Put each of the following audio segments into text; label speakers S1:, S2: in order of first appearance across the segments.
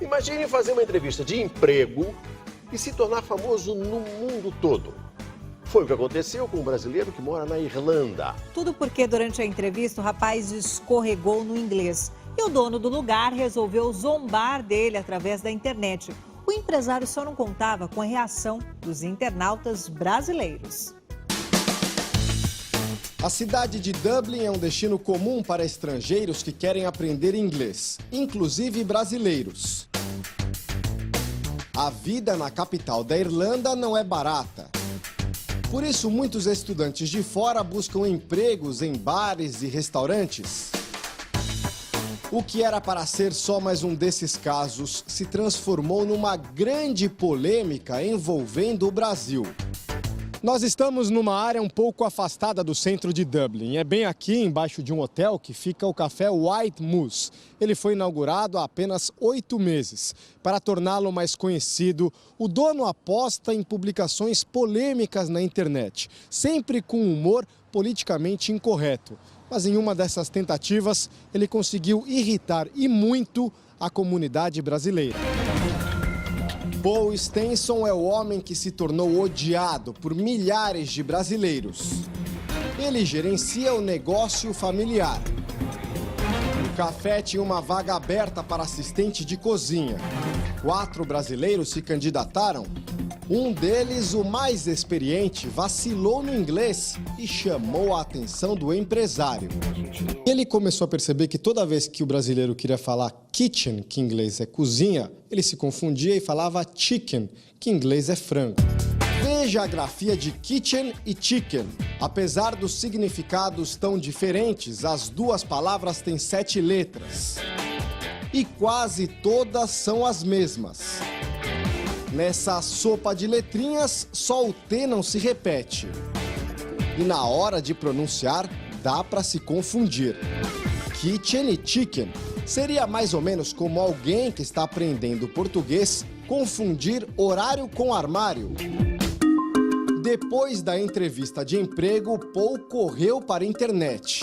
S1: Imagine fazer uma entrevista de emprego e se tornar famoso no mundo todo. Foi o que aconteceu com um brasileiro que mora na Irlanda.
S2: Tudo porque durante a entrevista o rapaz escorregou no inglês. E o dono do lugar resolveu zombar dele através da internet. O empresário só não contava com a reação dos internautas brasileiros.
S3: A cidade de Dublin é um destino comum para estrangeiros que querem aprender inglês, inclusive brasileiros. A vida na capital da Irlanda não é barata. Por isso, muitos estudantes de fora buscam empregos em bares e restaurantes. O que era para ser só mais um desses casos se transformou numa grande polêmica envolvendo o Brasil. Nós estamos numa área um pouco afastada do centro de Dublin. É bem aqui, embaixo de um hotel, que fica o café White Moose. Ele foi inaugurado há apenas 8 meses. Para torná-lo mais conhecido, o dono aposta em publicações polêmicas na internet, sempre com humor politicamente incorreto. Mas em uma dessas tentativas, ele conseguiu irritar e muito a comunidade brasileira. Paul Stenson é o homem que se tornou odiado por milhares de brasileiros. Ele gerencia o negócio familiar. O café tinha uma vaga aberta para assistente de cozinha. 4 brasileiros se candidataram. Um deles, o mais experiente, vacilou no inglês e chamou a atenção do empresário. Ele começou a perceber que toda vez que o brasileiro queria falar kitchen, que em inglês é cozinha, ele se confundia e falava chicken, que em inglês é frango. Veja a grafia de kitchen e chicken. Apesar dos significados tão diferentes, as duas palavras têm 7 letras. E quase todas são as mesmas. Nessa sopa de letrinhas, só o T não se repete. E na hora de pronunciar, dá para se confundir. Kitchen e chicken seria mais ou menos como alguém que está aprendendo português confundir horário com armário. Depois da entrevista de emprego, Paul correu para a internet.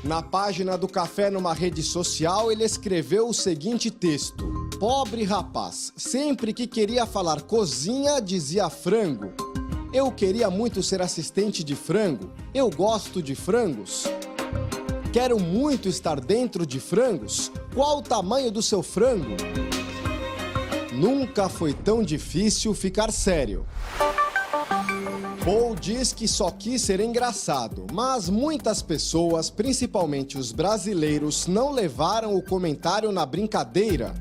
S3: Na página do café numa rede social, ele escreveu o seguinte texto: pobre rapaz, sempre que queria falar cozinha, dizia frango. Eu queria muito ser assistente de frango. Eu gosto de frangos. Quero muito estar dentro de frangos. Qual o tamanho do seu frango? Nunca foi tão difícil ficar sério. Paul diz que só quis ser engraçado, mas muitas pessoas, principalmente os brasileiros, não levaram o comentário na brincadeira.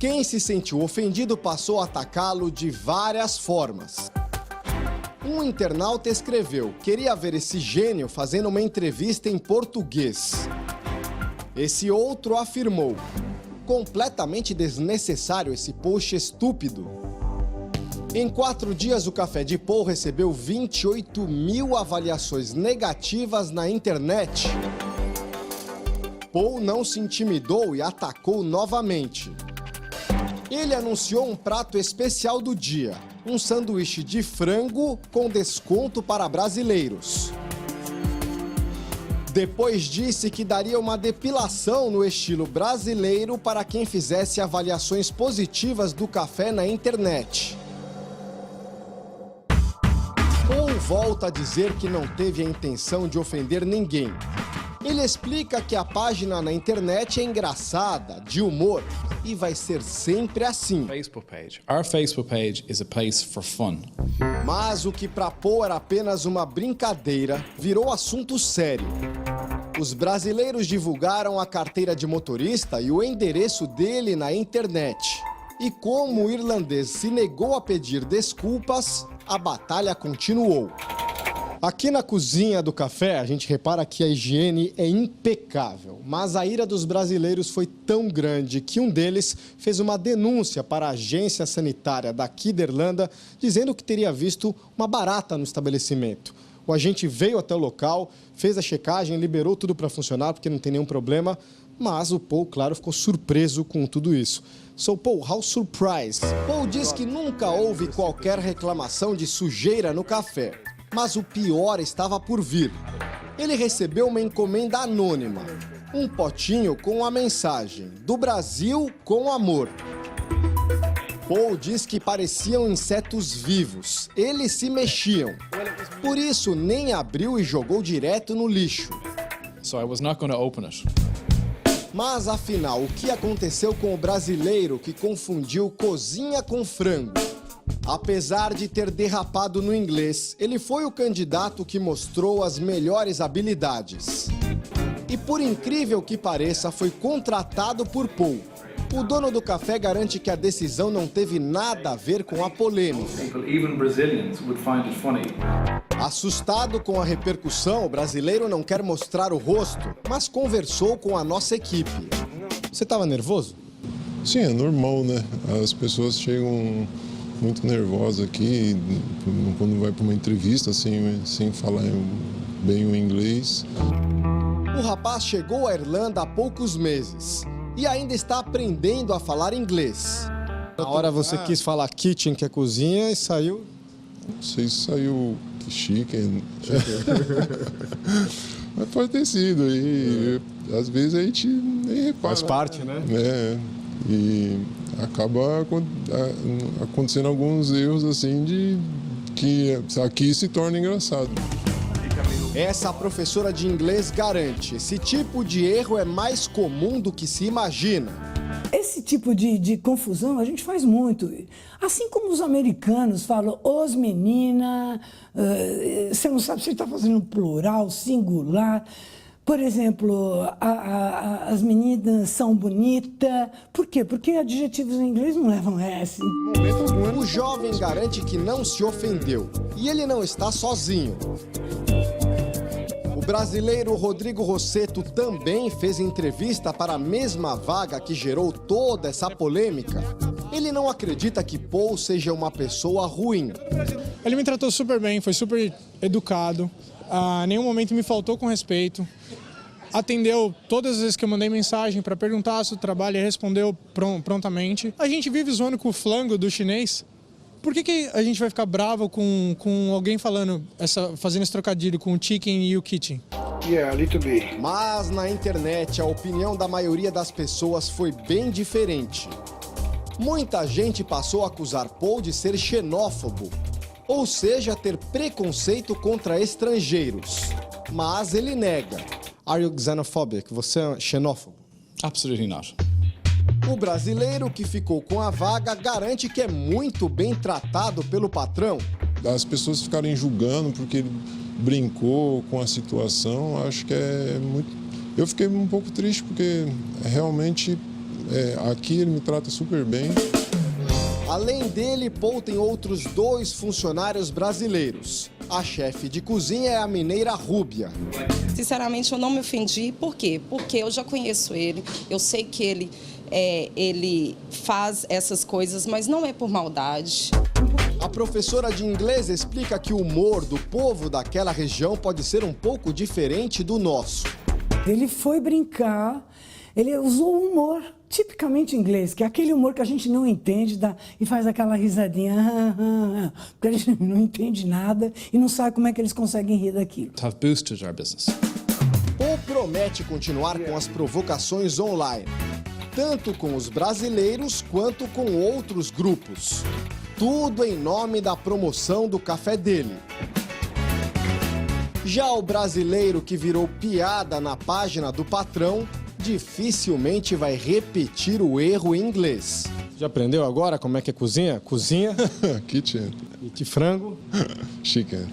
S3: Quem se sentiu ofendido passou a atacá-lo de várias formas. Um internauta escreveu: queria ver esse gênio fazendo uma entrevista em português. Esse outro afirmou: completamente desnecessário esse post estúpido. Em 4 dias, o Café de Paul recebeu 28 mil avaliações negativas na internet. Paul não se intimidou e atacou novamente. Ele anunciou um prato especial do dia, um sanduíche de frango com desconto para brasileiros. Depois disse que daria uma depilação no estilo brasileiro para quem fizesse avaliações positivas do café na internet. Paul volta a dizer que não teve a intenção de ofender ninguém. Ele explica que a página na internet é engraçada, de humor, e vai ser sempre assim.
S4: Our Facebook page is a place for fun.
S3: Mas o que para Paul era apenas uma brincadeira, virou assunto sério. Os brasileiros divulgaram a carteira de motorista e o endereço dele na internet. E como o irlandês se negou a pedir desculpas, a batalha continuou. Aqui na cozinha do café, a gente repara que a higiene é impecável. Mas a ira dos brasileiros foi tão grande que um deles fez uma denúncia para a agência sanitária daqui da Irlanda, dizendo que teria visto uma barata no estabelecimento. O agente veio até o local, fez a checagem, liberou tudo para funcionar, porque não tem nenhum problema. Mas o Paul, claro, ficou surpreso com tudo isso. So, Paul, how surprised? Paul diz que nunca houve qualquer reclamação de sujeira no café. Mas o pior estava por vir. Ele recebeu uma encomenda anônima. Um potinho com a mensagem: do Brasil com amor. Paul diz que pareciam insetos vivos. Eles se mexiam. Por isso, nem abriu e jogou direto no lixo.
S4: So I was not going to open it.
S3: Mas, afinal, o que aconteceu com o brasileiro que confundiu cozinha com frango? Apesar de ter derrapado no inglês, ele foi o candidato que mostrou as melhores habilidades. E, por incrível que pareça, foi contratado por Paul. O dono do café garante que a decisão não teve nada a ver com a polêmica.
S5: Even Brazilians would find it funny.
S3: Assustado com a repercussão, o brasileiro não quer mostrar o rosto, mas conversou com a nossa equipe. Você estava nervoso?
S6: Sim, é normal, né? As pessoas chegam muito nervosas aqui quando vai para uma entrevista sem falar bem o inglês.
S3: O rapaz chegou à Irlanda há poucos meses e ainda está aprendendo a falar inglês. Na hora você quis falar kitchen, que é cozinha, e saiu...
S6: Não sei se saiu chicken. Mas pode ter sido. E às vezes a gente nem repara.
S3: Faz parte, né?
S6: E acaba acontecendo alguns erros assim que aqui se torna engraçado.
S3: Essa professora de inglês garante: esse tipo de erro é mais comum do que se imagina.
S7: Esse tipo de confusão a gente faz muito. Assim como os americanos falam, os menina, você não sabe se ele está fazendo plural, singular. Por exemplo, as meninas são bonitas. Por quê? Porque adjetivos em inglês não levam S.
S3: O jovem garante que não se ofendeu. E ele não está sozinho. O brasileiro Rodrigo Rosseto também fez entrevista para a mesma vaga que gerou toda essa polêmica. Ele não acredita que Paul seja uma pessoa ruim.
S8: Ele me tratou super bem, foi super educado, em nenhum momento me faltou com respeito. Atendeu todas as vezes que eu mandei mensagem para perguntar sobre o trabalho e respondeu prontamente. A gente vive zoando com o flango do chinês. Por que a gente vai ficar bravo com alguém fazendo esse trocadilho com o chicken e o kitchen?
S9: Yeah, a little bit.
S3: Mas na internet a opinião da maioria das pessoas foi bem diferente. Muita gente passou a acusar Paul de ser xenófobo, ou seja, ter preconceito contra estrangeiros. Mas ele nega. Are you xenophobic? Você é xenófobo?
S4: Absolutely not.
S3: O brasileiro que ficou com a vaga garante que é muito bem tratado pelo patrão.
S6: As pessoas ficarem julgando porque ele brincou com a situação, acho que é muito... Eu fiquei um pouco triste porque realmente aqui ele me trata super bem.
S3: Além dele, Paul tem outros 2 funcionários brasileiros. A chefe de cozinha é a mineira Rúbia.
S10: Sinceramente, eu não me ofendi. Por quê? Porque eu já conheço ele, eu sei que ele faz essas coisas, mas não é por maldade.
S3: A professora de inglês explica que o humor do povo daquela região pode ser um pouco diferente do nosso.
S7: Ele foi brincar, ele usou o humor tipicamente inglês, que é aquele humor que a gente não entende e faz aquela risadinha, porque a gente não entende nada e não sabe como é que eles conseguem rir daquilo.
S4: Have boosted our business.
S3: Paul promete continuar com as provocações online, tanto com os brasileiros quanto com outros grupos. Tudo em nome da promoção do café dele. Já o brasileiro que virou piada na página do patrão dificilmente vai repetir o erro em inglês. Já aprendeu agora como é que é cozinha? Cozinha.
S6: Kitchen.
S3: E de frango.
S6: Chicken.